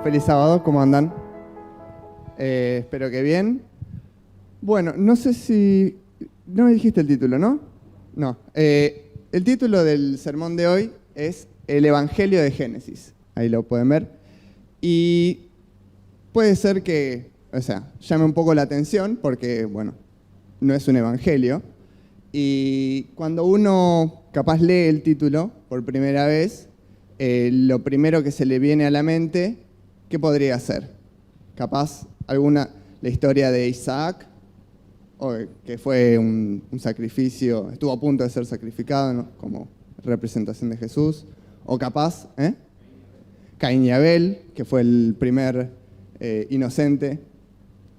Feliz sábado, ¿cómo andan? Espero que bien. Bueno, no sé si... No me dijiste el título, ¿no? No. El título del sermón de hoy es El Evangelio de Génesis. Ahí lo pueden ver. Y puede ser que, llame un poco la atención porque, bueno, no es un evangelio. Y cuando uno capaz lee el título por primera vez, lo primero que se le viene a la mente, ¿qué podría ser? Capaz la historia de Isaac, que fue un sacrificio, estuvo a punto de ser sacrificado, ¿no? Como representación de Jesús. O capaz, Caín y Abel, que fue el primer inocente,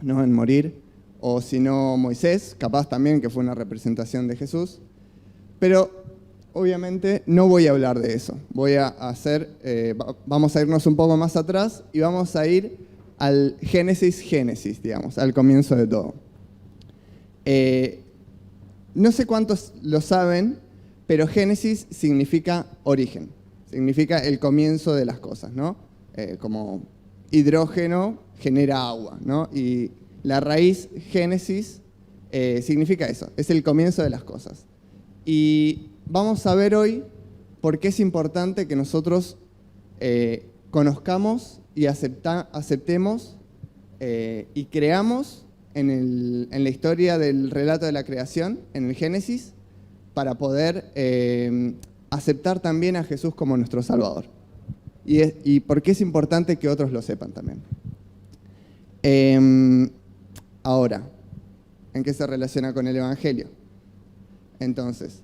¿no?, en morir. O si no, Moisés, capaz también, que fue una representación de Jesús. Pero obviamente no voy a hablar de eso. Vamos a irnos un poco más atrás y vamos a ir al Génesis, digamos, al comienzo de todo. No sé cuántos lo saben, pero Génesis significa origen, significa el comienzo de las cosas, ¿no? Como hidrógeno genera agua, ¿no? Y la raíz Génesis significa eso, es el comienzo de las cosas. Y vamos a ver hoy por qué es importante que nosotros conozcamos y aceptemos y creamos en la historia del relato de la creación, en el Génesis, para poder aceptar también a Jesús como nuestro Salvador. Y por qué es importante que otros lo sepan también. Ahora, ¿en qué se relaciona con el Evangelio? Entonces,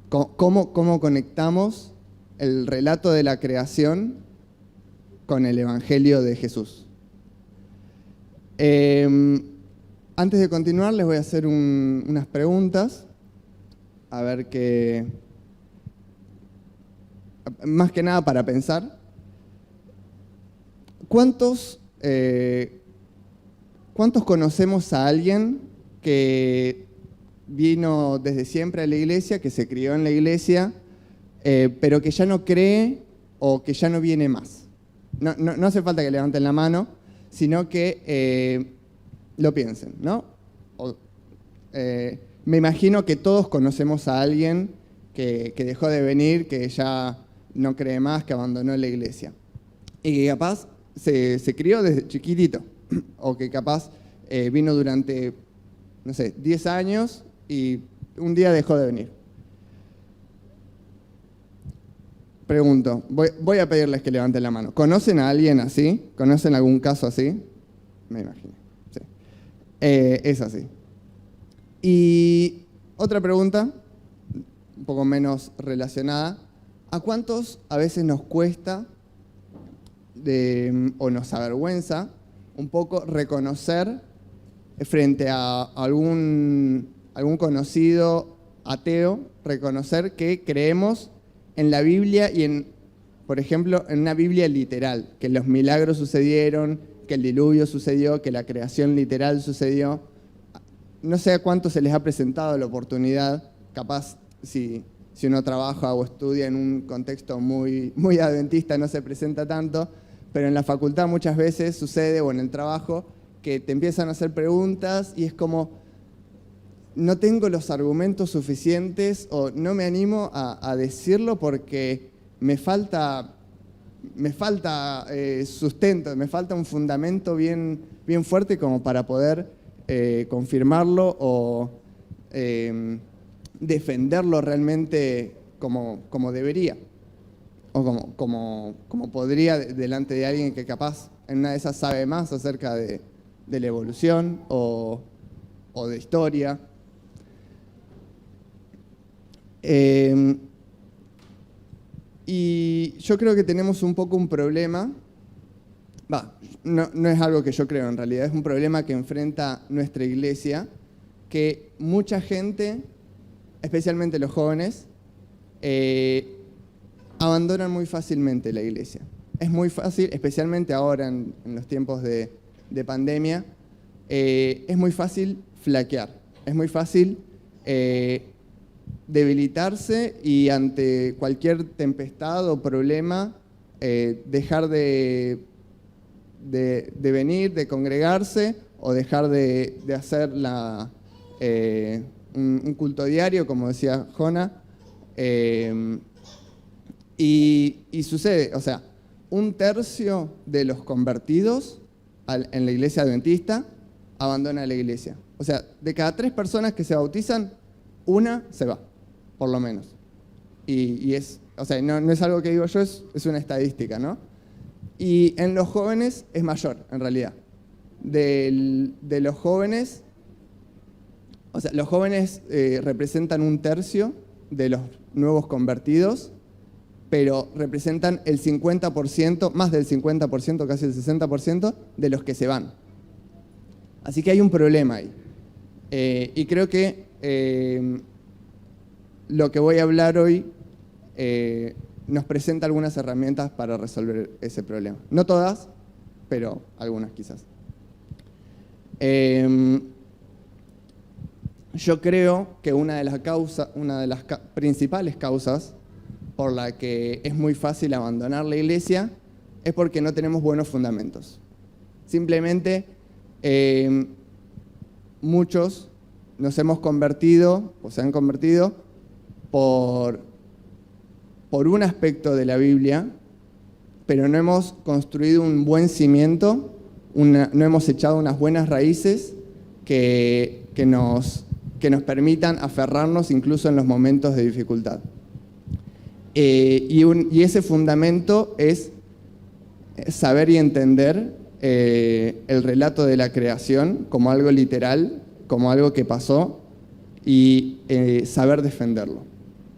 ¿cómo conectamos el relato de la creación con el Evangelio de Jesús? Antes de continuar, les voy a hacer unas preguntas, a ver qué... Más que nada para pensar. ¿Cuántos conocemos a alguien que vino desde siempre a la iglesia, que se crió en la iglesia, pero que ya no cree o que ya no viene más? No hace falta que levanten la mano, sino que lo piensen, ¿no? Me imagino que todos conocemos a alguien que dejó de venir, que ya no cree más, que abandonó la iglesia. Y que capaz se crió desde chiquitito, o que capaz vino durante, 10 años y un día dejó de venir. Pregunto, voy a pedirles que levanten la mano. ¿Conocen a alguien así? ¿Conocen algún caso así? Me imagino. Sí. Es así. Y otra pregunta, un poco menos relacionada. ¿A cuántos a veces nos cuesta o nos avergüenza un poco reconocer frente a algún conocido ateo, reconocer que creemos en la Biblia y por ejemplo, en una Biblia literal, que los milagros sucedieron, que el diluvio sucedió, que la creación literal sucedió? No sé a cuántos se les ha presentado la oportunidad, capaz si uno trabaja o estudia en un contexto muy, muy adventista no se presenta tanto, pero en la facultad muchas veces sucede, o en el trabajo, que te empiezan a hacer preguntas y es como, no tengo los argumentos suficientes o no me animo a decirlo porque me falta sustento, me falta un fundamento bien, bien fuerte como para poder confirmarlo o defenderlo realmente como debería o como podría delante de alguien que capaz en una de esas sabe más acerca de la evolución o de historia. Y yo creo que tenemos un poco un problema, no es algo que yo creo en realidad, es un problema que enfrenta nuestra iglesia, que mucha gente, especialmente los jóvenes, abandonan muy fácilmente la iglesia. Es muy fácil, especialmente ahora en los tiempos de pandemia, es muy fácil flaquear, es muy fácil debilitarse y ante cualquier tempestad o problema dejar de de venir, de congregarse o dejar de hacer un culto diario, como decía Jona. Y sucede, o sea, 1/3 de los convertidos en la iglesia adventista abandona la iglesia. O sea, de cada 3 personas que se bautizan, 1 se va, por lo menos. Y es, o sea, no es algo que digo yo, es una estadística, ¿no? Y en los jóvenes es mayor, en realidad. De los jóvenes, o sea, los jóvenes representan 1/3 de los nuevos convertidos, pero representan el 50%, más del 50%, casi el 60% de los que se van. Así que hay un problema ahí. Y creo que lo que voy a hablar hoy nos presenta algunas herramientas para resolver ese problema. No todas, pero algunas quizás. Yo creo que una de las principales causas por la que es muy fácil abandonar la iglesia es porque no tenemos buenos fundamentos. Simplemente muchos nos hemos convertido o se han convertido por un aspecto de la Biblia, pero no hemos construido un buen cimiento, no hemos echado unas buenas raíces que nos permitan aferrarnos incluso en los momentos de dificultad. Y ese fundamento es saber y entender el relato de la creación como algo literal, como algo que pasó, y saber defenderlo,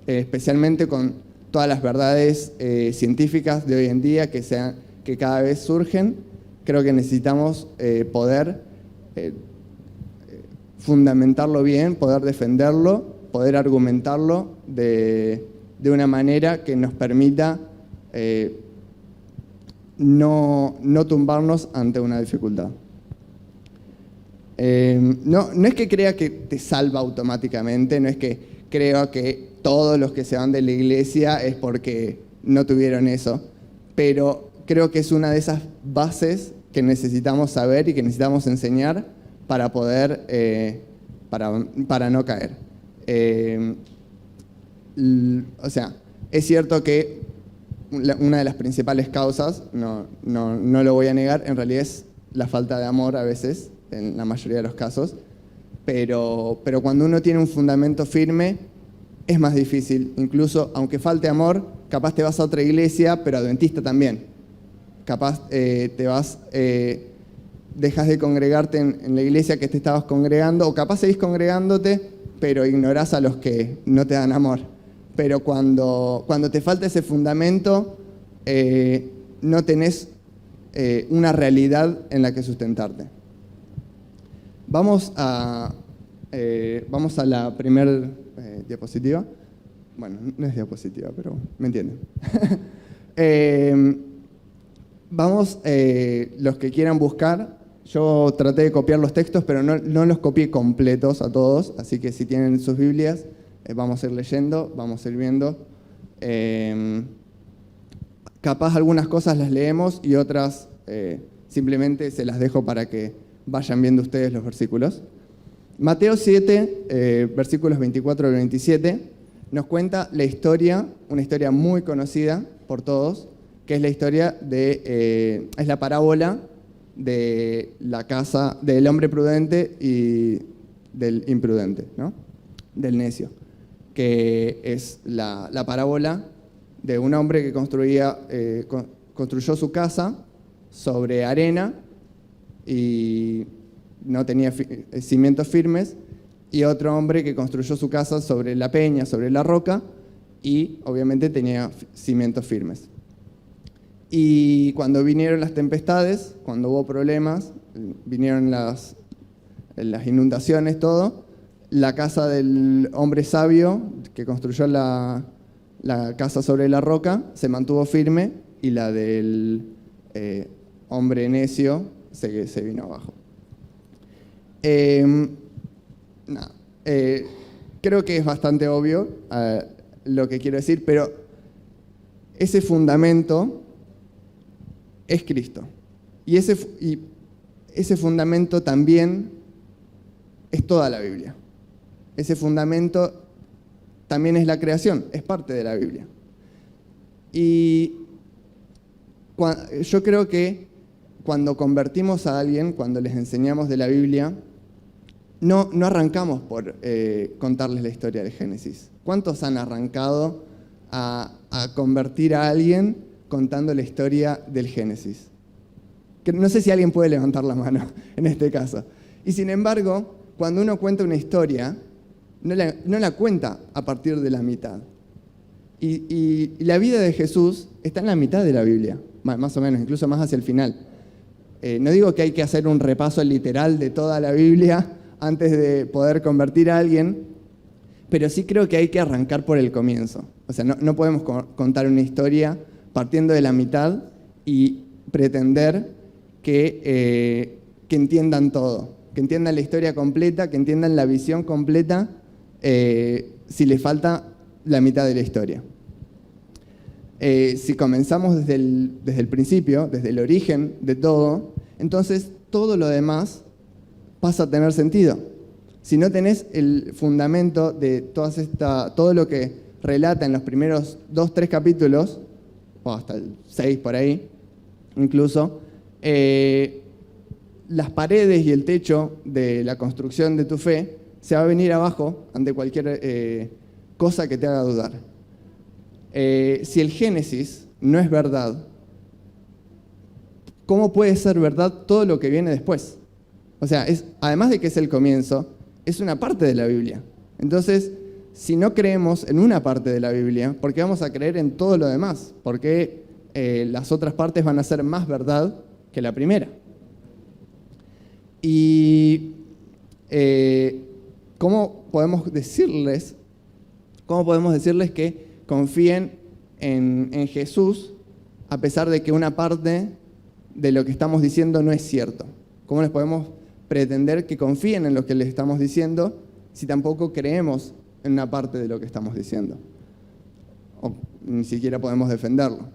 especialmente con todas las verdades científicas de hoy en día que cada vez surgen. Creo que necesitamos poder fundamentarlo bien, poder defenderlo, poder argumentarlo de una manera que nos permita no tumbarnos ante una dificultad. No es que crea que te salva automáticamente, no es que creo que todos los que se van de la iglesia es porque no tuvieron eso, pero creo que es una de esas bases que necesitamos saber y que necesitamos enseñar para poder, para no caer. O sea, es cierto que una de las principales causas, no lo voy a negar, en realidad es la falta de amor a veces, en la mayoría de los casos, pero cuando uno tiene un fundamento firme, es más difícil. Incluso, aunque falte amor, capaz te vas a otra iglesia, pero adventista también. Capaz dejas de congregarte en la iglesia que te estabas congregando, o capaz seguís congregándote, pero ignorás a los que no te dan amor. Pero cuando te falta ese fundamento, no tenés una realidad en la que sustentarte. Vamos a la primera diapositiva. Bueno, no es diapositiva, pero me entienden. Vamos, los que quieran buscar, yo traté de copiar los textos, pero no los copié completos a todos, así que si tienen sus Biblias, vamos a ir leyendo, vamos a ir viendo. Capaz algunas cosas las leemos y otras simplemente se las dejo para que vayan viendo ustedes los versículos. Mateo 7, versículos 24 al 27, nos cuenta la historia, una historia muy conocida por todos, que es la historia es la parábola de la casa del hombre prudente y del imprudente, ¿no? Del necio, que es la parábola de un hombre que construyó su casa sobre arena y no tenía cimientos firmes, y otro hombre que construyó su casa sobre la peña, sobre la roca, y obviamente tenía cimientos firmes. Y cuando vinieron las tempestades, cuando hubo problemas, vinieron las inundaciones, todo, la casa del hombre sabio que construyó la casa sobre la roca se mantuvo firme, y la del hombre necio se vino abajo. Creo que es bastante obvio lo que quiero decir, pero ese fundamento es Cristo. Y ese fundamento también es toda la Biblia. Ese fundamento también es la creación, es parte de la Biblia. Y yo creo que cuando convertimos a alguien, cuando les enseñamos de la Biblia, no arrancamos por contarles la historia de Génesis. ¿Cuántos han arrancado a convertir a alguien contando la historia del Génesis? No sé si alguien puede levantar la mano en este caso. Y sin embargo, cuando uno cuenta una historia, no la cuenta a partir de la mitad. Y la vida de Jesús está en la mitad de la Biblia, más o menos, incluso más hacia el final. No digo que hay que hacer un repaso literal de toda la Biblia antes de poder convertir a alguien, pero sí creo que hay que arrancar por el comienzo. O sea, no podemos contar una historia partiendo de la mitad y pretender que entiendan todo, que entiendan la historia completa, que entiendan la visión completa, si les falta la mitad de la historia. Si comenzamos desde el principio, desde el origen de todo, entonces todo lo demás pasa a tener sentido. Si no tenés el fundamento de todo lo que relata en los primeros 2-3 capítulos, o hasta el 6 por ahí, incluso, las paredes y el techo de la construcción de tu fe se va a venir abajo ante cualquier cosa que te haga dudar. Si el Génesis no es verdad, ¿cómo puede ser verdad todo lo que viene después? O sea, además de que es el comienzo, es una parte de la Biblia. Entonces, si no creemos en una parte de la Biblia, ¿por qué vamos a creer en todo lo demás? ¿Por qué las otras partes van a ser más verdad que la primera? Y ¿cómo podemos decirles que confíen en Jesús a pesar de que una parte de lo que estamos diciendo no es cierto? ¿Cómo les podemos pretender que confíen en lo que les estamos diciendo si tampoco creemos en una parte de lo que estamos diciendo? O ni siquiera podemos defenderlo.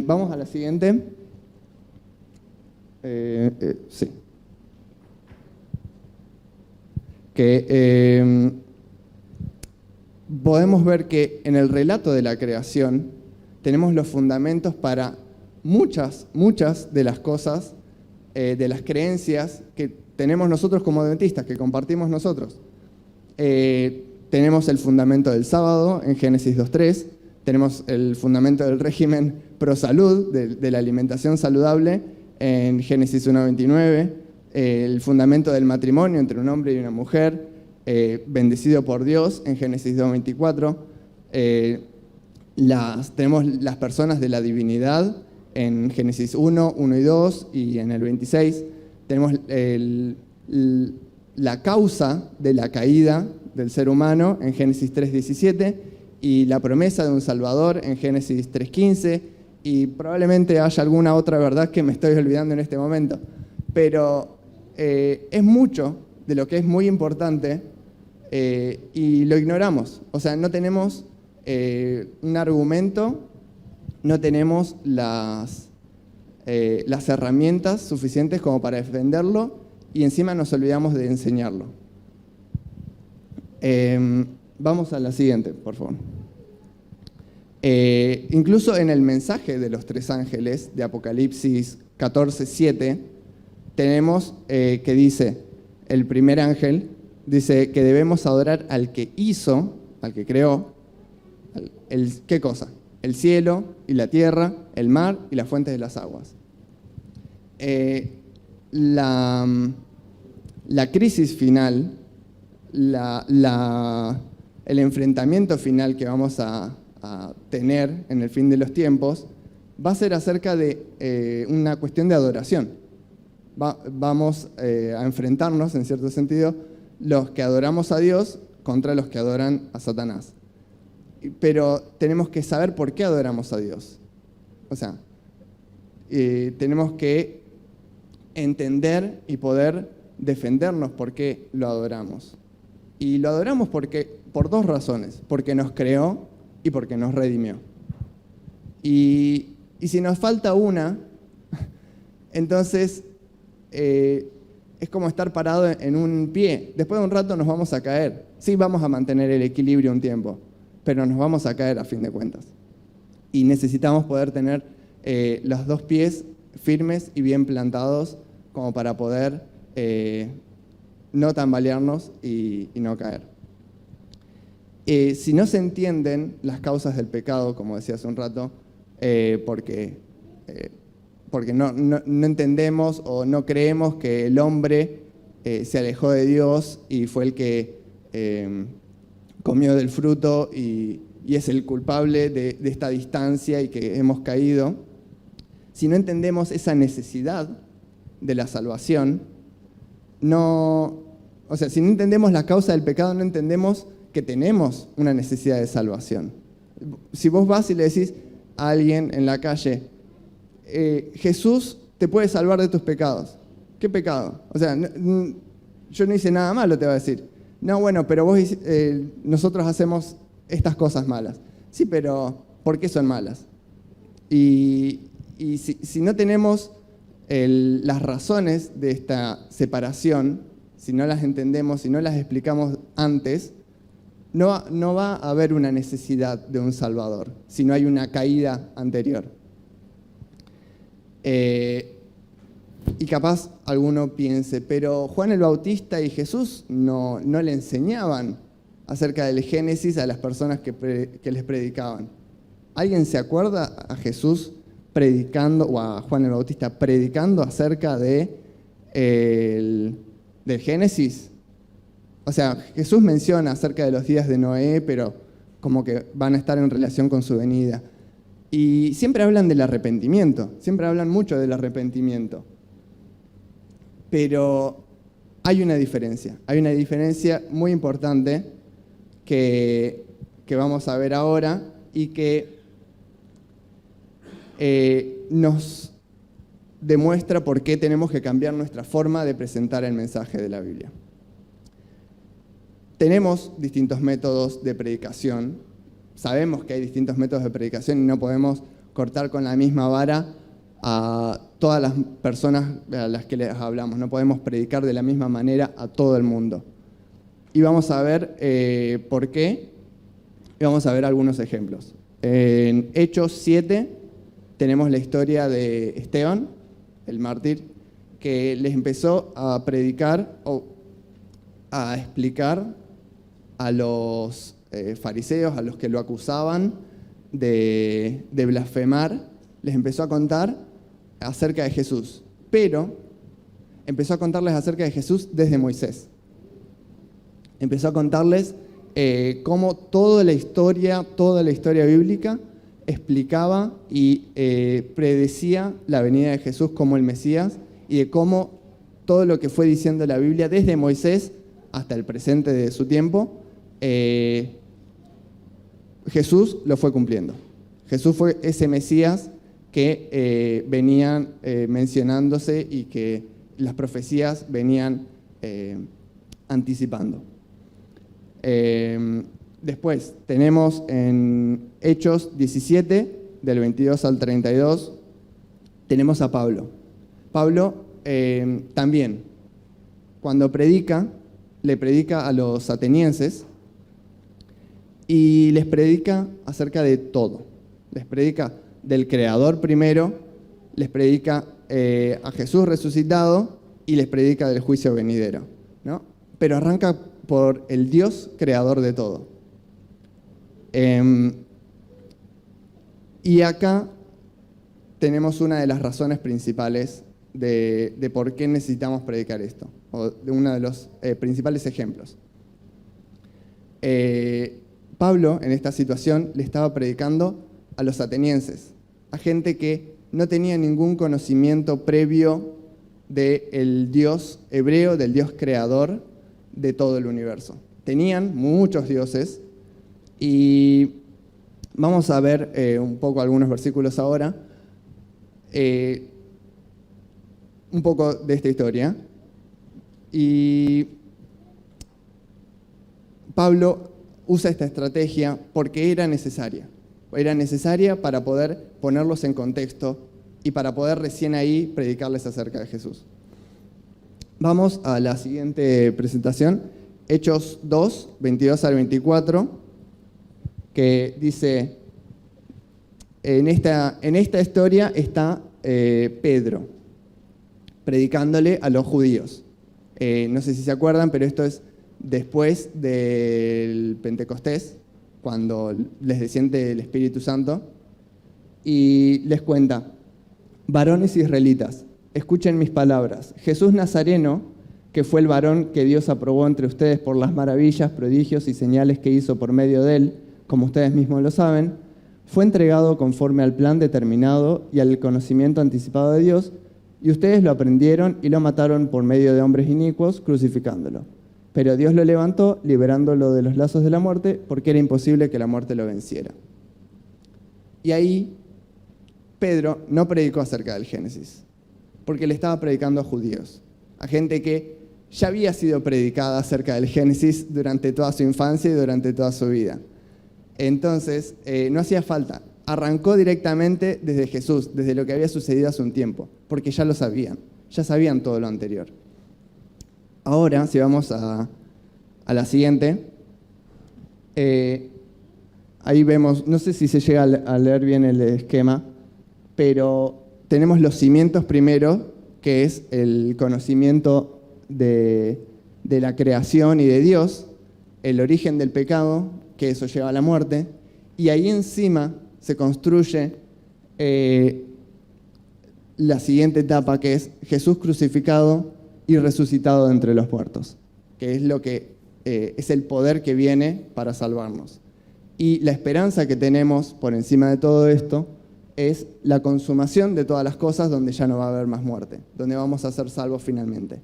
Vamos a la siguiente. Sí. Podemos ver que en el relato de la creación tenemos los fundamentos para muchas de las cosas, de las creencias que tenemos nosotros como adventistas, que compartimos nosotros. Tenemos el fundamento del sábado en Génesis 2.3, tenemos el fundamento del régimen pro salud, de la alimentación saludable en Génesis 1.29, el fundamento del matrimonio entre un hombre y una mujer, bendecido por Dios en Génesis 2.24, tenemos las personas de la divinidad en Génesis 1, 1 y 2 y en el 26. Tenemos la causa de la caída del ser humano en Génesis 3.17 y la promesa de un Salvador en Génesis 3.15 y probablemente haya alguna otra verdad que me estoy olvidando en este momento. Pero es mucho de lo que es muy importante y lo ignoramos. O sea, no tenemos un argumento, no tenemos las herramientas suficientes como para defenderlo y encima nos olvidamos de enseñarlo. Vamos a la siguiente, por favor. Incluso en el mensaje de los 3 ángeles de Apocalipsis 14:7 tenemos que dice, el primer ángel dice que debemos adorar al que hizo, al que creó, ¿qué cosa? El cielo y la tierra, el mar y las fuentes de las aguas. La crisis final, el enfrentamiento final que vamos a tener en el fin de los tiempos va a ser acerca de una cuestión de adoración. Vamos a enfrentarnos, en cierto sentido, los que adoramos a Dios contra los que adoran a Satanás. Pero tenemos que saber por qué adoramos a Dios. O sea, tenemos que entender y poder defendernos por qué lo adoramos. Y lo adoramos por 2 razones. Porque nos creó y porque nos redimió. Y si nos falta una, Entonces, es como estar parado en un pie. Después de un rato nos vamos a caer. Sí, vamos a mantener el equilibrio un tiempo, pero nos vamos a caer a fin de cuentas. Y necesitamos poder tener los dos pies firmes y bien plantados como para poder no tambalearnos y no caer. Si no se entienden las causas del pecado, como decía hace un rato, porque no entendemos o no creemos que el hombre se alejó de Dios y fue el que comió del fruto y es el culpable de esta distancia y que hemos caído. Si no entendemos esa necesidad de la salvación, si no entendemos la causa del pecado, no entendemos que tenemos una necesidad de salvación. Si vos vas y le decís a alguien en la calle, Jesús te puede salvar de tus pecados. ¿Qué pecado? O sea, yo no hice nada malo, te va a decir. No, bueno, pero nosotros hacemos estas cosas malas. Sí, pero ¿por qué son malas? Y si no tenemos las razones de esta separación, si no las entendemos, si no las explicamos antes, no va a haber una necesidad de un Salvador, si no hay una caída anterior. Y capaz alguno piense, pero Juan el Bautista y Jesús no le enseñaban acerca del Génesis a las personas que les predicaban. ¿Alguien se acuerda a Jesús predicando, o a Juan el Bautista predicando acerca del Génesis? O sea, Jesús menciona acerca de los días de Noé, pero como que van a estar en relación con su venida. Y siempre hablan del arrepentimiento, siempre hablan mucho del arrepentimiento. Pero hay una diferencia muy importante que vamos a ver ahora y que nos demuestra por qué tenemos que cambiar nuestra forma de presentar el mensaje de la Biblia. Tenemos distintos métodos de predicación, sabemos que hay distintos métodos de predicación y no podemos cortar con la misma vara a todas las personas a las que les hablamos, no podemos predicar de la misma manera a todo el mundo. Y vamos a ver por qué, y vamos a ver algunos ejemplos. En Hechos 7 tenemos la historia de Esteban, el mártir, que les empezó a predicar o a explicar a los fariseos, a los que lo acusaban de blasfemar, les empezó a contar acerca de Jesús, pero empezó a contarles acerca de Jesús desde Moisés. Empezó a contarles cómo toda la historia bíblica explicaba y predecía la venida de Jesús como el Mesías y de cómo todo lo que fue diciendo la Biblia desde Moisés hasta el presente de su tiempo, Jesús lo fue cumpliendo. Jesús fue ese Mesías que venían mencionándose y que las profecías venían anticipando. Después tenemos en Hechos 17, del 22 al 32, tenemos a Pablo. Pablo también, cuando le predica a los atenienses y les predica acerca de todo. Les predica del Creador primero, les predica a Jesús resucitado y les predica del juicio venidero, ¿no? Pero arranca por el Dios creador de todo. Y acá tenemos una de las razones principales de por qué necesitamos predicar esto, o de uno de los principales ejemplos. Pablo, en esta situación, le estaba predicando a los atenienses, a gente que no tenía ningún conocimiento previo del Dios hebreo, del Dios creador de todo el universo. Tenían muchos dioses y vamos a ver un poco algunos versículos ahora, un poco de esta historia. Y Pablo usa esta estrategia porque era necesaria para poder ponerlos en contexto y para poder recién ahí predicarles acerca de Jesús. Vamos a la siguiente presentación, Hechos 2, 22 al 24, que dice, en esta historia está Pedro predicándole a los judíos. No sé si se acuerdan, pero esto es después del Pentecostés, cuando les desciende el Espíritu Santo, y les cuenta, varones israelitas, escuchen mis palabras. Jesús Nazareno, que fue el varón que Dios aprobó entre ustedes por las maravillas, prodigios y señales que hizo por medio de él, como ustedes mismos lo saben, fue entregado conforme al plan determinado y al conocimiento anticipado de Dios, y ustedes lo aprendieron y lo mataron por medio de hombres inicuos, crucificándolo. Pero Dios lo levantó, liberándolo de los lazos de la muerte, porque era imposible que la muerte lo venciera. Y ahí Pedro no predicó acerca del Génesis, porque le estaba predicando a judíos, a gente que ya había sido predicada acerca del Génesis durante toda su infancia y durante toda su vida. Entonces, no hacía falta. Arrancó directamente desde Jesús, desde lo que había sucedido hace un tiempo, porque ya lo sabían, ya sabían todo lo anterior. Ahora, si vamos a la siguiente, ahí vemos, no sé si se llega a leer bien el esquema, pero tenemos los cimientos primero, que es el conocimiento de la creación y de Dios, el origen del pecado, que eso lleva a la muerte, y ahí encima se construye la siguiente etapa, que es Jesús crucificado y resucitado de entre los muertos, que es lo que es el poder que viene para salvarnos. Y la esperanza que tenemos por encima de todo esto es la consumación de todas las cosas, donde ya no va a haber más muerte, donde vamos a ser salvos finalmente.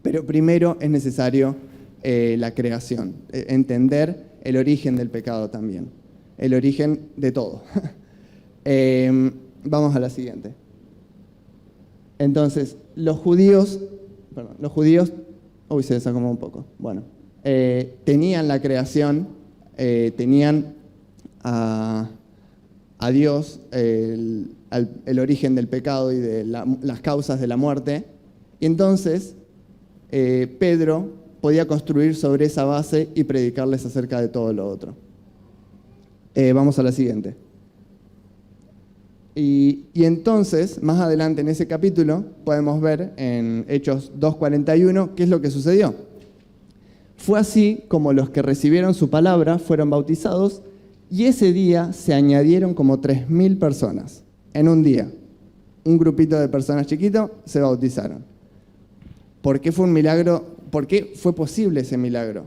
Pero primero es necesario la creación, entender el origen del pecado también, el origen de todo. Vamos a la siguiente. Entonces, los judíos, uy, se desacomodó un poco, bueno, tenían la creación, tenían a Dios, el origen del pecado y de las causas de la muerte, y entonces Pedro podía construir sobre esa base y predicarles acerca de todo lo otro. Vamos a la siguiente. Y entonces, más adelante en ese capítulo, podemos ver en Hechos 2:41 qué es lo que sucedió. Fue así como los que recibieron su palabra fueron bautizados, y ese día se añadieron como 3.000 personas. En un día, un grupito de personas chiquito se bautizaron. ¿Por qué fue un milagro? ¿Por qué fue posible ese milagro?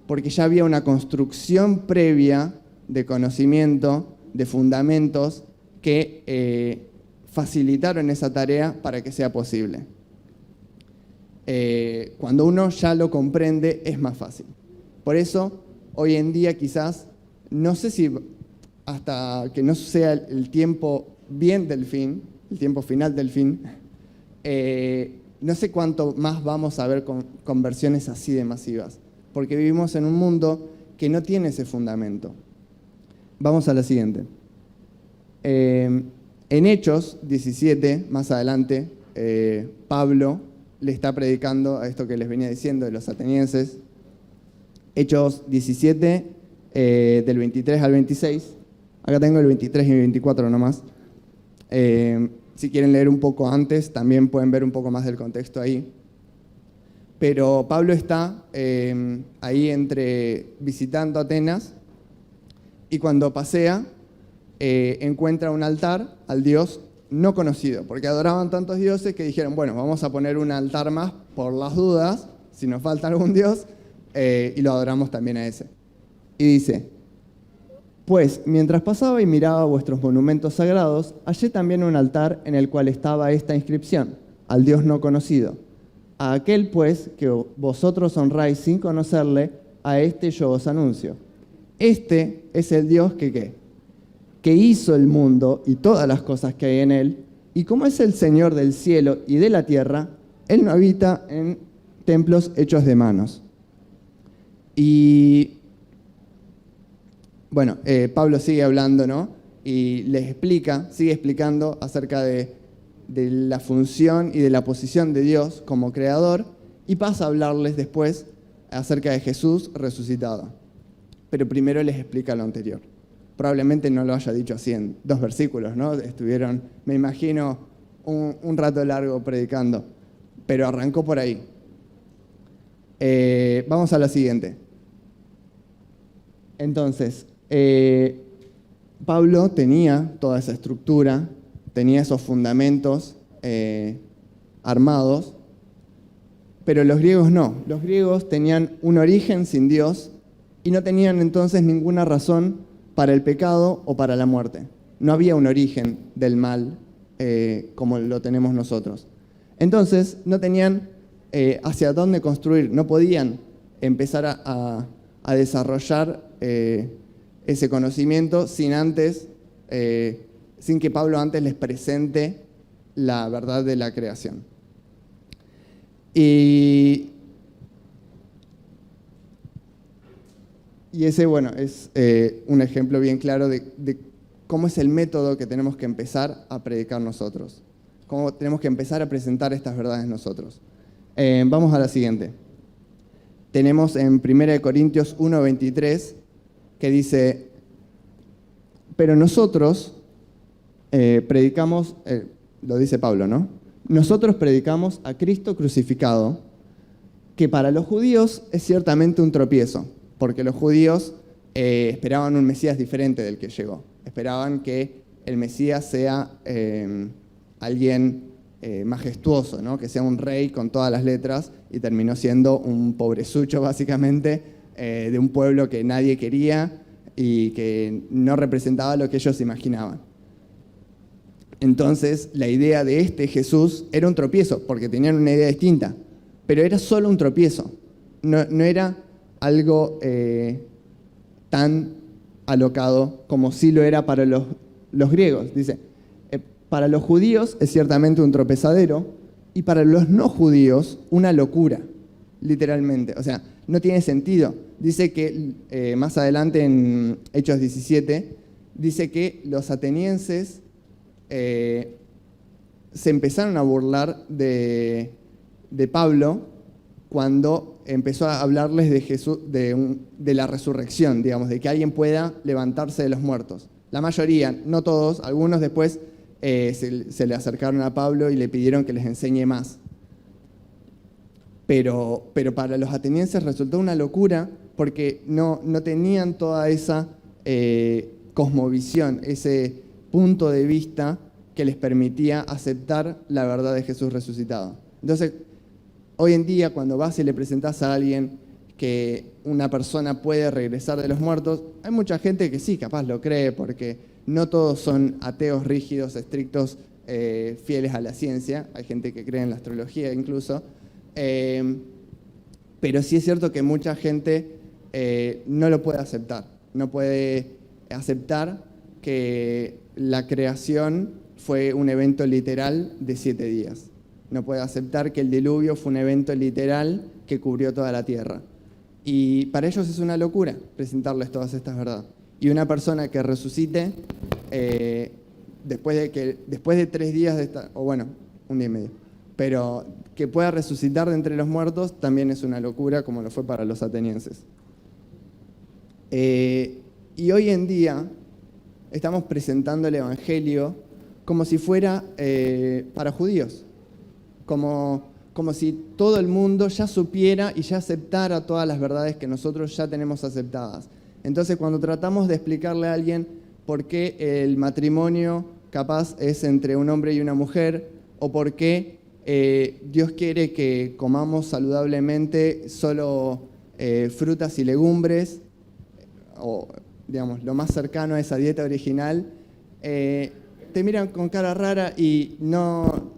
Porque ya había una construcción previa de conocimiento, de fundamentos, que facilitaron esa tarea para que sea posible. Cuando uno ya lo comprende, es más fácil. Por eso, hoy en día quizás, no sé si hasta que no sea el tiempo bien del fin, el tiempo final del fin, no sé cuánto más vamos a ver conversiones así de masivas, porque vivimos en un mundo que no tiene ese fundamento. Vamos a la siguiente. En Hechos 17, más adelante, Pablo le está predicando a esto que les venía diciendo de los atenienses. Hechos 17, del 23 al 26. Acá tengo el 23 y el 24 nomás. Si quieren leer un poco antes, también pueden ver un poco más del contexto ahí. Pero Pablo está ahí visitando Atenas, y cuando pasea, encuentra un altar al Dios no conocido, porque adoraban tantos dioses que dijeron, bueno, vamos a poner un altar más por las dudas, si nos falta algún dios, y lo adoramos también a ese. Y dice, pues mientras pasaba y miraba vuestros monumentos sagrados, hallé también un altar en el cual estaba esta inscripción, al Dios no conocido. A aquel pues que vosotros honráis sin conocerle, a este yo os anuncio. Este es el Dios que hizo el mundo y todas las cosas que hay en él, y como es el Señor del cielo y de la tierra, él no habita en templos hechos de manos. Y bueno, Pablo sigue hablando, ¿no? y les explica, sigue explicando acerca de la función y de la posición de Dios como creador, y pasa a hablarles después acerca de Jesús resucitado. Pero primero les explica lo anterior. Probablemente no lo haya dicho así en 2 versículos, ¿no? Estuvieron, me imagino, un rato largo predicando, pero arrancó por ahí. Vamos a la siguiente. Entonces, Pablo tenía toda esa estructura, tenía esos fundamentos armados, pero los griegos no. Los griegos tenían un origen sin Dios y no tenían entonces ninguna razón para el pecado o para la muerte. No había un origen del mal como lo tenemos nosotros. Entonces, no tenían hacia dónde construir, no podían empezar a desarrollar ese conocimiento sin que Pablo antes les presente la verdad de la creación. Y ese, bueno, es un ejemplo bien claro de cómo es el método que tenemos que empezar a predicar nosotros, cómo tenemos que empezar a presentar estas verdades nosotros. Vamos a la siguiente. Tenemos en 1 Corintios 1:23 que dice, pero nosotros predicamos, lo dice Pablo, ¿no? Nosotros predicamos a Cristo crucificado, que para los judíos es ciertamente un tropiezo, porque los judíos esperaban un Mesías diferente del que llegó. Esperaban que el Mesías sea alguien majestuoso, ¿no? Que sea un rey con todas las letras, y terminó siendo un pobrezucho básicamente de un pueblo que nadie quería y que no representaba lo que ellos imaginaban. Entonces la idea de este Jesús era un tropiezo, porque tenían una idea distinta, pero era solo un tropiezo, no era algo tan alocado como sí lo era para los griegos. Dice, para los judíos es ciertamente un tropezadero, y para los no judíos una locura, literalmente. O sea, no tiene sentido. Dice que más adelante en Hechos 17, dice que los atenienses se empezaron a burlar de Pablo cuando empezó a hablarles de Jesús, de la resurrección, digamos, de que alguien pueda levantarse de los muertos. La mayoría, no todos, algunos después se le acercaron a Pablo y le pidieron que les enseñe más. Pero para los atenienses resultó una locura, porque no tenían toda esa cosmovisión, ese punto de vista que les permitía aceptar la verdad de Jesús resucitado. Entonces, hoy en día, cuando vas y le presentás a alguien que una persona puede regresar de los muertos, hay mucha gente que sí, capaz lo cree, porque no todos son ateos rígidos, estrictos, fieles a la ciencia. Hay gente que cree en la astrología incluso. Pero sí es cierto que mucha gente no lo puede aceptar. No puede aceptar que la creación fue un evento literal de 7 días. No puede aceptar que el diluvio fue un evento literal que cubrió toda la tierra. Y para ellos es una locura presentarles todas estas verdades. Y una persona que resucite después de 3 días de estar, o bueno, 1 día y medio, pero que pueda resucitar de entre los muertos también es una locura, como lo fue para los atenienses. Y hoy en día estamos presentando el Evangelio como si fuera para judíos, como si todo el mundo ya supiera y ya aceptara todas las verdades que nosotros ya tenemos aceptadas. Entonces, cuando tratamos de explicarle a alguien por qué el matrimonio capaz es entre un hombre y una mujer, o por qué Dios quiere que comamos saludablemente solo frutas y legumbres, o digamos, lo más cercano a esa dieta original, te miran con cara rara y no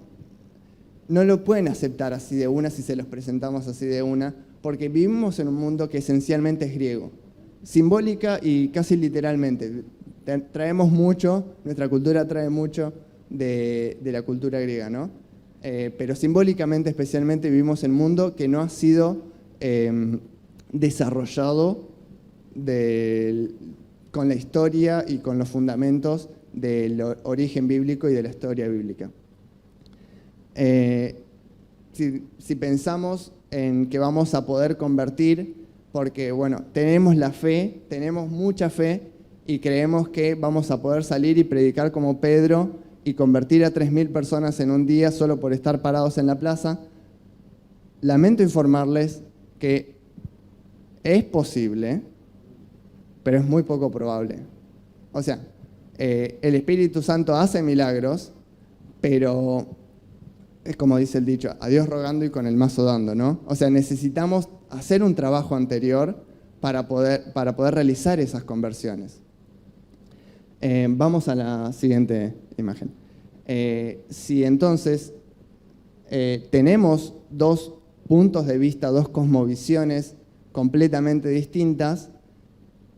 lo pueden aceptar así de una si se los presentamos así de una, porque vivimos en un mundo que esencialmente es griego, simbólica y casi literalmente. Traemos mucho, nuestra cultura trae mucho de la cultura griega, ¿no? Pero simbólicamente especialmente vivimos en un mundo que no ha sido desarrollado con la historia y con los fundamentos del origen bíblico y de la historia bíblica. Si pensamos en que vamos a poder convertir, porque bueno, tenemos la fe, tenemos mucha fe y creemos que vamos a poder salir y predicar como Pedro y convertir a 3.000 personas en un día solo por estar parados en la plaza, lamento informarles que es posible, pero es muy poco probable. O sea, el Espíritu Santo hace milagros, pero es como dice el dicho, a Dios rogando y con el mazo dando, ¿no? O sea, necesitamos hacer un trabajo anterior para poder realizar esas conversiones. Vamos a la siguiente imagen. Si entonces tenemos dos puntos de vista, dos cosmovisiones completamente distintas,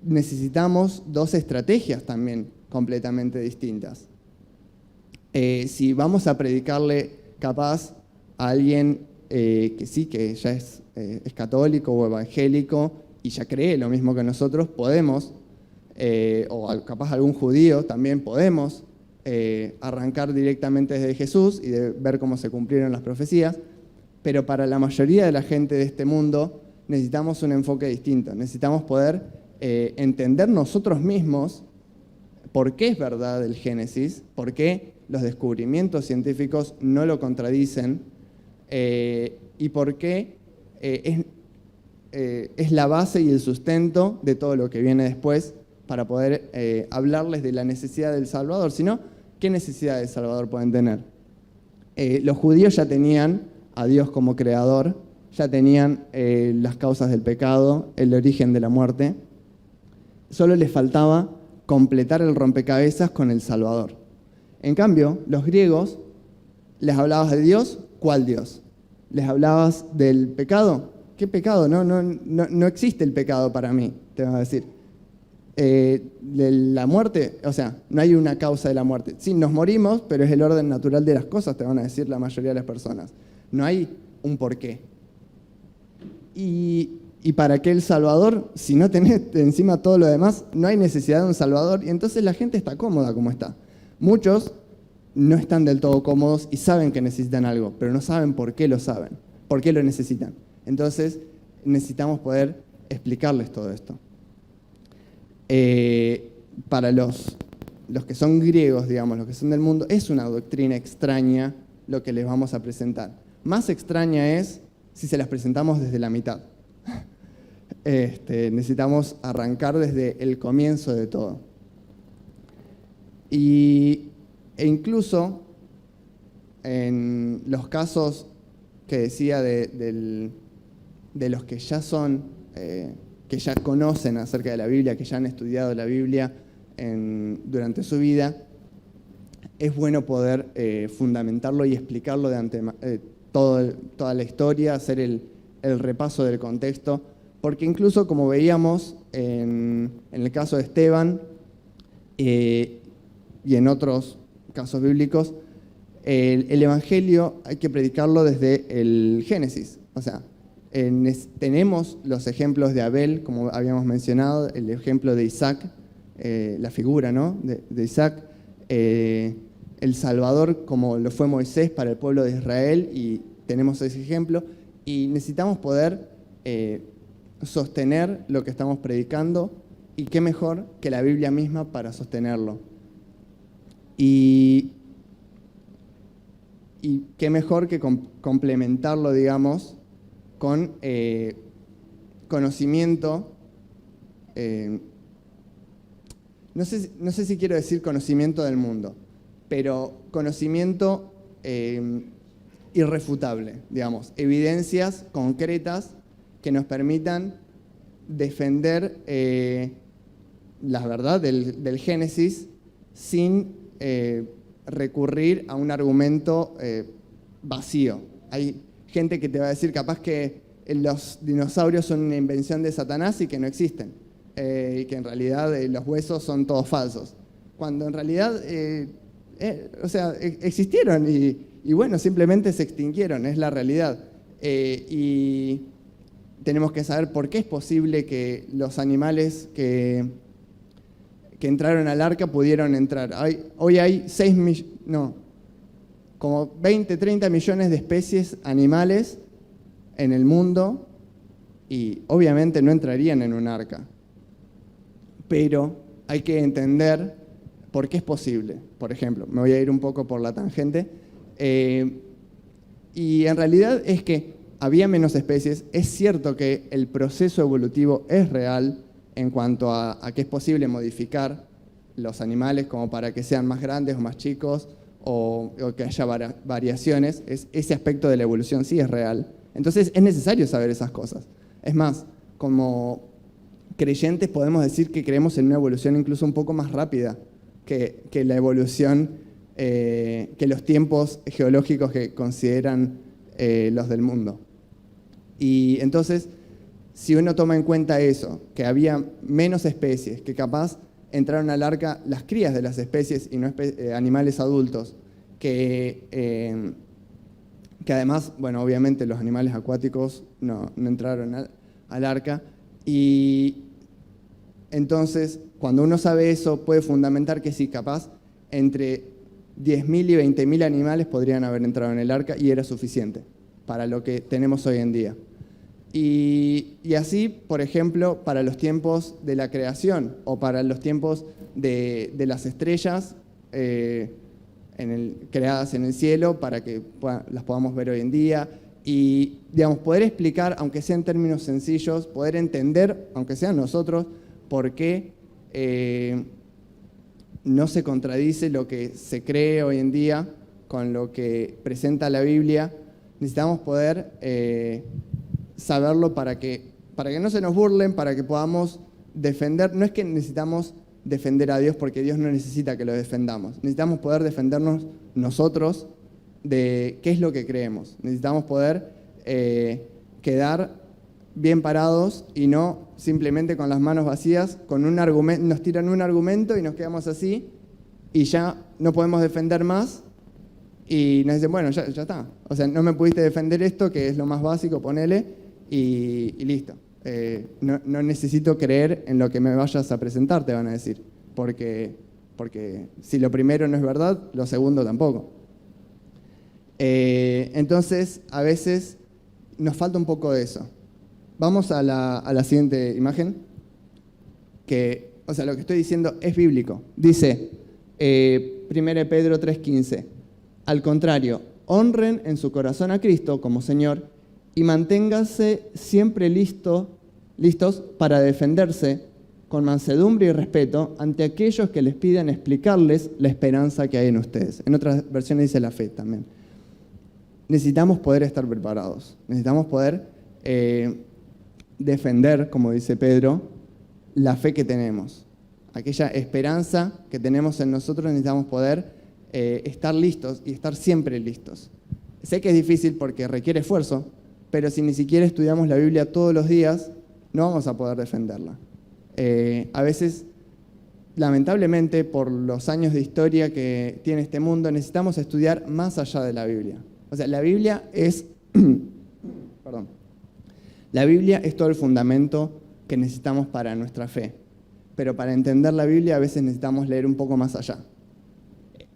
necesitamos dos estrategias también completamente distintas. Si vamos a predicarle capaz a alguien que ya es católico o evangélico y ya cree lo mismo que nosotros, podemos, o capaz algún judío también podemos arrancar directamente desde Jesús y de ver cómo se cumplieron las profecías, pero para la mayoría de la gente de este mundo necesitamos un enfoque distinto, necesitamos poder entender nosotros mismos por qué es verdad el Génesis, por qué los descubrimientos científicos no lo contradicen y por qué es la base y el sustento de todo lo que viene después para poder hablarles de la necesidad del Salvador. Si no, ¿qué necesidad del Salvador pueden tener? Los judíos ya tenían a Dios como creador, ya tenían las causas del pecado, el origen de la muerte. Solo les faltaba completar el rompecabezas con el Salvador. En cambio, los griegos, les hablabas de Dios, ¿cuál Dios? ¿Les hablabas del pecado? ¿Qué pecado? No existe el pecado para mí, te van a decir. De la muerte, o sea, no hay una causa de la muerte. Sí, nos morimos, pero es el orden natural de las cosas, te van a decir la mayoría de las personas. No hay un porqué. Y para qué el Salvador, si no tenés encima todo lo demás, no hay necesidad de un Salvador, y entonces la gente está cómoda como está. Muchos no están del todo cómodos y saben que necesitan algo, pero no saben por qué lo saben, por qué lo necesitan. Entonces necesitamos poder explicarles todo esto. Para los que son griegos, digamos, los que son del mundo, es una doctrina extraña lo que les vamos a presentar. Más extraña es si se las presentamos desde la mitad. Necesitamos arrancar desde el comienzo de todo. E incluso en los casos que decía de los que ya son, que ya conocen acerca de la Biblia, que ya han estudiado la Biblia durante su vida, es bueno poder fundamentarlo y explicarlo de antemano, toda la historia, hacer el repaso del contexto, porque incluso como veíamos en el caso de Esteban, y en otros casos bíblicos, el Evangelio hay que predicarlo desde el Génesis. O sea, tenemos los ejemplos de Abel, como habíamos mencionado, el ejemplo de Isaac, la figura, ¿no?, de Isaac, el Salvador como lo fue Moisés para el pueblo de Israel, y tenemos ese ejemplo, y necesitamos poder sostener lo que estamos predicando, y qué mejor que la Biblia misma para sostenerlo. Y qué mejor que complementarlo, digamos, con conocimiento. No sé si quiero decir conocimiento del mundo, pero conocimiento irrefutable, digamos, evidencias concretas que nos permitan defender la verdad del Génesis sin recurrir a un argumento vacío. Hay gente que te va a decir capaz que los dinosaurios son una invención de Satanás y que no existen, y que en realidad los huesos son todos falsos, cuando en realidad existieron y bueno, simplemente se extinguieron, es la realidad. Y tenemos que saber por qué es posible que los animales que que entraron al arca pudieron entrar. Hoy hay como 20, 30 millones de especies animales en el mundo y obviamente no entrarían en un arca. Pero hay que entender por qué es posible. Por ejemplo, me voy a ir un poco por la tangente. Y en realidad es que había menos especies. Es cierto que el proceso evolutivo es real en cuanto a que es posible modificar los animales como para que sean más grandes o más chicos o que haya variaciones. Ese aspecto de la evolución sí es real. Entonces es necesario saber esas cosas. Es más, como creyentes podemos decir que creemos en una evolución incluso un poco más rápida que la evolución, que los tiempos geológicos que consideran los del mundo. Y entonces, si uno toma en cuenta eso, que había menos especies, que capaz entraron al arca las crías de las especies y no animales adultos, que además, bueno, obviamente los animales acuáticos no entraron al arca, y entonces, cuando uno sabe eso, puede fundamentar que sí, capaz, entre 10.000 y 20.000 animales podrían haber entrado en el arca y era suficiente para lo que tenemos hoy en día. Y así, por ejemplo, para los tiempos de la creación o para los tiempos de las estrellas creadas en el cielo para que las podamos ver hoy en día y, digamos, poder explicar, aunque sea en términos sencillos, poder entender, aunque sean nosotros, por qué no se contradice lo que se cree hoy en día con lo que presenta la Biblia. Necesitamos poder saberlo para que no se nos burlen, para que podamos defender. No es que necesitamos defender a Dios porque Dios no necesita que lo defendamos. Necesitamos poder defendernos nosotros de qué es lo que creemos. Necesitamos poder quedar bien parados y no simplemente con las manos vacías, con un argumento, nos tiran un argumento y nos quedamos así y ya no podemos defender más y nos dicen, bueno, ya está. O sea, no me pudiste defender esto, que es lo más básico, ponele, y listo. No necesito creer en lo que me vayas a presentar, te van a decir, porque si lo primero no es verdad, lo segundo tampoco. Entonces, a veces nos falta un poco de eso. Vamos a la siguiente imagen, o sea, lo que estoy diciendo es bíblico. Dice, 1 Pedro 3:15, al contrario, honren en su corazón a Cristo como Señor y manténganse siempre listos para defenderse con mansedumbre y respeto ante aquellos que les pidan explicarles la esperanza que hay en ustedes. En otras versiones dice la fe también. Necesitamos poder estar preparados, necesitamos poder defender, como dice Pedro, la fe que tenemos. Aquella esperanza que tenemos en nosotros necesitamos poder estar listos y estar siempre listos. Sé que es difícil porque requiere esfuerzo, pero si ni siquiera estudiamos la Biblia todos los días, no vamos a poder defenderla. A veces, lamentablemente, por los años de historia que tiene este mundo, necesitamos estudiar más allá de la Biblia. O sea, la Biblia es... Perdón. La Biblia es todo el fundamento que necesitamos para nuestra fe. Pero para entender la Biblia a veces necesitamos leer un poco más allá.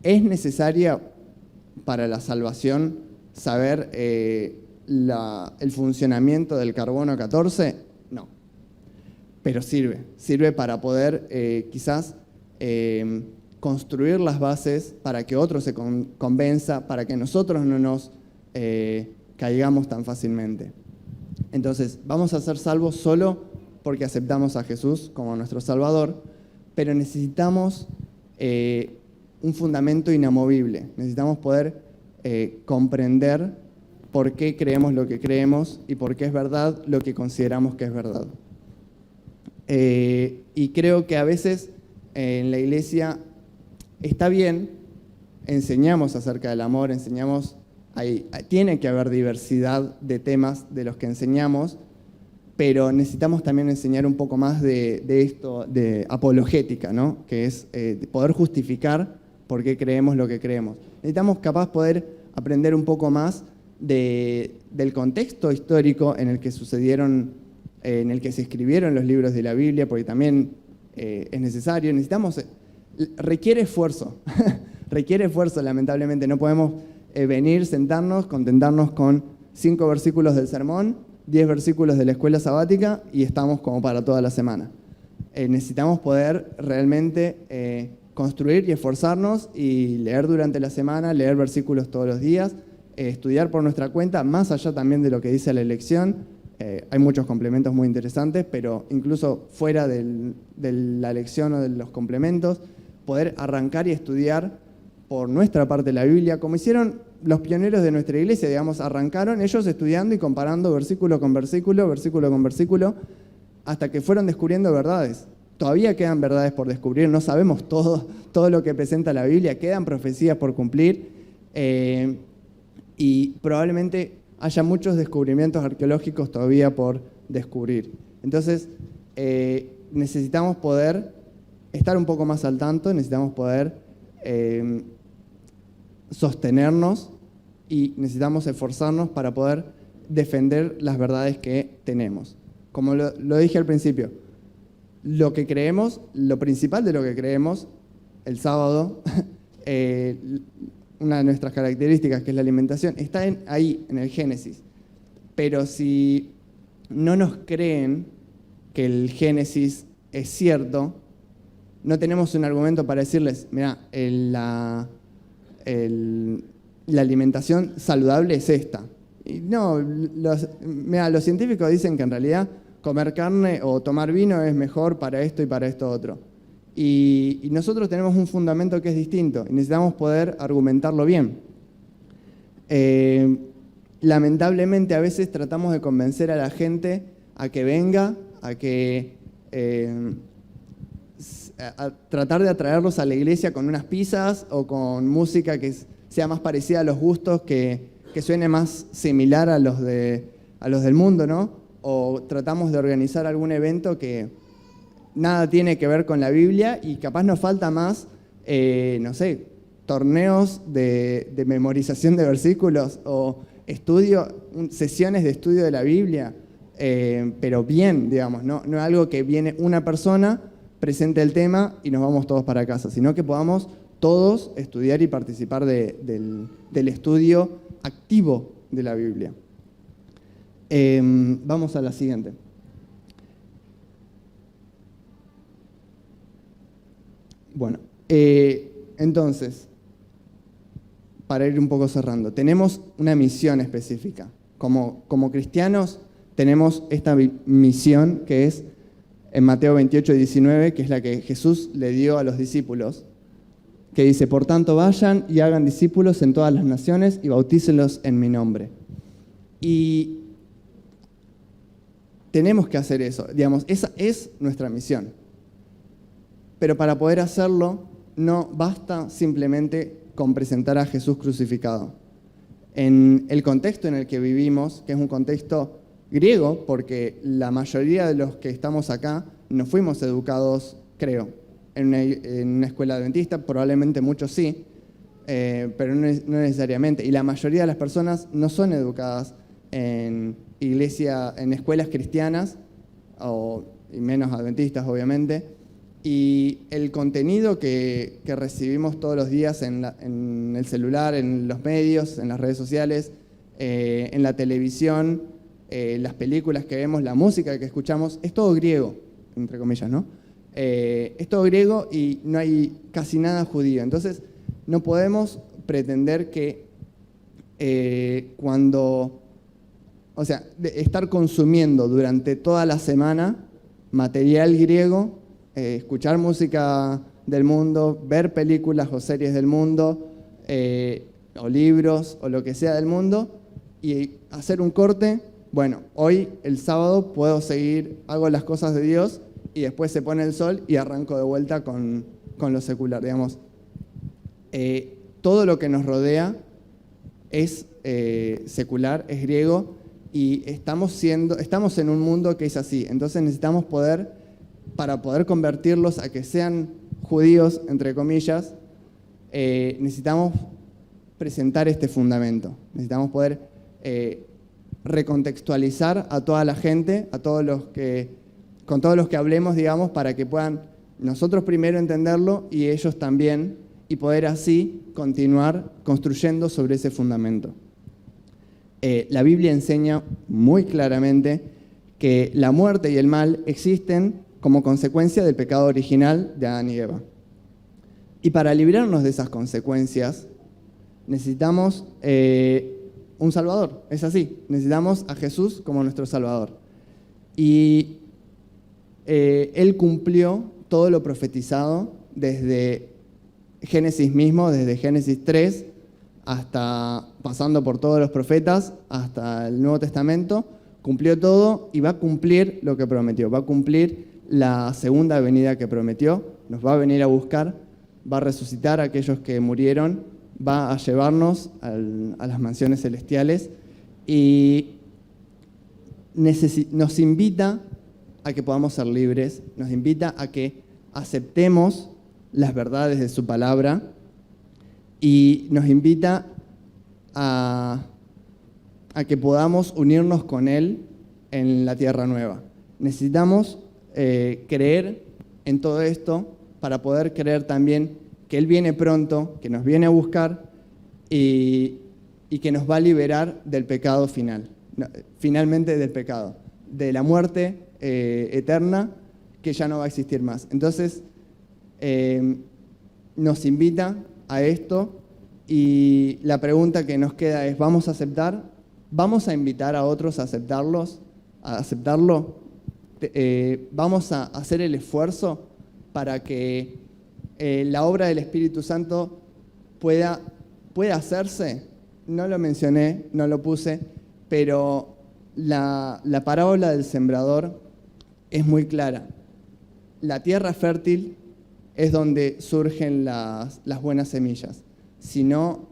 ¿Es necesaria para la salvación saber el funcionamiento del carbono 14? No. Pero sirve para poder quizás construir las bases para que otro se convenza, para que nosotros no nos caigamos tan fácilmente. Entonces, vamos a ser salvos solo porque aceptamos a Jesús como nuestro Salvador, pero necesitamos un fundamento inamovible. Necesitamos poder comprender por qué creemos lo que creemos y por qué es verdad lo que consideramos que es verdad. Y creo que a veces en la iglesia está bien, enseñamos acerca del amor, tiene que haber diversidad de temas de los que enseñamos, pero necesitamos también enseñar un poco más de esto, de apologética, ¿no? Que es poder justificar por qué creemos lo que creemos. Necesitamos capaz poder aprender un poco más del contexto histórico en el que sucedieron, en el que se escribieron los libros de la Biblia, porque también es necesario. Requiere esfuerzo, requiere esfuerzo lamentablemente. No podemos venir, sentarnos, contentarnos con 5 versículos del sermón, 10 versículos de la escuela sabática y estamos como para toda la semana. Necesitamos poder realmente construir y esforzarnos y leer durante la semana, leer versículos todos los días, estudiar por nuestra cuenta, más allá también de lo que dice la lección. Hay muchos complementos muy interesantes, pero incluso fuera de la lección o de los complementos, poder arrancar y estudiar por nuestra parte la Biblia, como hicieron los pioneros de nuestra iglesia, digamos, arrancaron ellos estudiando y comparando versículo con versículo, versículo con versículo, hasta que fueron descubriendo verdades. Todavía quedan verdades por descubrir, no sabemos todo lo que presenta la Biblia, quedan profecías por cumplir y probablemente haya muchos descubrimientos arqueológicos todavía por descubrir. Entonces, necesitamos poder estar un poco más al tanto, necesitamos poder sostenernos y necesitamos esforzarnos para poder defender las verdades que tenemos. Como lo dije al principio, lo que creemos, lo principal de lo que creemos, el sábado, una de nuestras características, que es la alimentación, está ahí, en el Génesis. Pero si no nos creen que el Génesis es cierto, no tenemos un argumento para decirles, mira, la alimentación saludable es esta. Y no, los científicos dicen que en realidad comer carne o tomar vino es mejor para esto y para esto otro. Y nosotros tenemos un fundamento que es distinto y necesitamos poder argumentarlo bien. Lamentablemente a veces tratamos de convencer a la gente a que venga, a tratar de atraerlos a la iglesia con unas pizzas o con música que sea más parecida a los gustos, que suene más similar a los del mundo, ¿no? O tratamos de organizar algún evento que nada tiene que ver con la Biblia y capaz nos falta más, no sé, torneos de memorización de versículos o sesiones de estudio de la Biblia, pero bien, digamos, no es algo que viene una persona, presente el tema y nos vamos todos para casa, sino que podamos todos estudiar y participar del estudio activo de la Biblia. Vamos a la siguiente. Bueno, entonces, para ir un poco cerrando, tenemos una misión específica. Como cristianos tenemos esta misión que es en Mateo 28, 19, que es la que Jesús le dio a los discípulos, que dice, por tanto vayan y hagan discípulos en todas las naciones y bautícenlos en mi nombre. Y tenemos que hacer eso, digamos, esa es nuestra misión. Pero para poder hacerlo, no basta simplemente con presentar a Jesús crucificado. En el contexto en el que vivimos, que es un contexto griego, porque la mayoría de los que estamos acá no fuimos educados, creo, en una escuela adventista, probablemente muchos sí, pero no necesariamente. Y la mayoría de las personas no son educadas en escuelas cristianas, y menos adventistas, obviamente. Y el contenido que recibimos todos los días en el celular, en los medios, en las redes sociales, en la televisión, las películas que vemos, la música que escuchamos, es todo griego, entre comillas, ¿no? Es todo griego y no hay casi nada judío. Entonces, no podemos pretender que estar consumiendo durante toda la semana material griego, escuchar música del mundo, ver películas o series del mundo, o libros o lo que sea del mundo, y hacer un corte. Bueno, hoy, el sábado, hago las cosas de Dios y después se pone el sol y arranco de vuelta con lo secular, digamos. Todo lo que nos rodea es secular, es griego, y estamos en un mundo que es así. Entonces necesitamos para poder convertirlos a que sean judíos, entre comillas, necesitamos presentar este fundamento. Necesitamos poder recontextualizar a toda la gente, con todos los que hablemos, digamos, para que puedan nosotros primero entenderlo y ellos también, y poder así continuar construyendo sobre ese fundamento. La Biblia enseña muy claramente que la muerte y el mal existen como consecuencia del pecado original de Adán y Eva. Y para librarnos de esas consecuencias, necesitamos un Salvador, es así, necesitamos a Jesús como nuestro Salvador. Y Él cumplió todo lo profetizado desde Génesis mismo, desde Génesis 3, hasta pasando por todos los profetas, hasta el Nuevo Testamento, cumplió todo y va a cumplir lo que prometió, va a cumplir la segunda venida que prometió, nos va a venir a buscar, va a resucitar a aquellos que murieron, va a llevarnos a las mansiones celestiales y nos invita a que podamos ser libres, nos invita a que aceptemos las verdades de su palabra y nos invita a que podamos unirnos con Él en la tierra nueva. Necesitamos creer en todo esto para poder creer también que Él viene pronto, que nos viene a buscar y que nos va a liberar del pecado finalmente del pecado, de la muerte eterna que ya no va a existir más. Entonces, nos invita a esto y la pregunta que nos queda es, ¿vamos a aceptar? ¿Vamos a invitar a otros a aceptarlo? ¿Vamos a hacer el esfuerzo para que la obra del Espíritu Santo pueda hacerse? No lo mencioné, no lo puse, pero la parábola del sembrador es muy clara. La tierra fértil es donde surgen las buenas semillas. Si no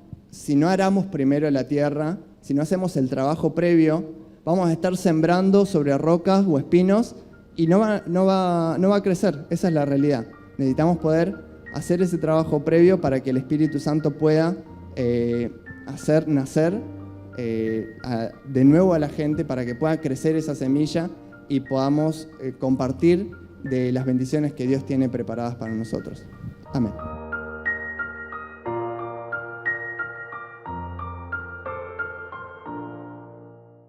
aramos primero la tierra, si no hacemos el trabajo previo, vamos a estar sembrando sobre rocas o espinos y no va a crecer. Esa es la realidad. Necesitamos poder hacer ese trabajo previo para que el Espíritu Santo pueda hacer nacer de nuevo a la gente, para que pueda crecer esa semilla y podamos compartir de las bendiciones que Dios tiene preparadas para nosotros. Amén.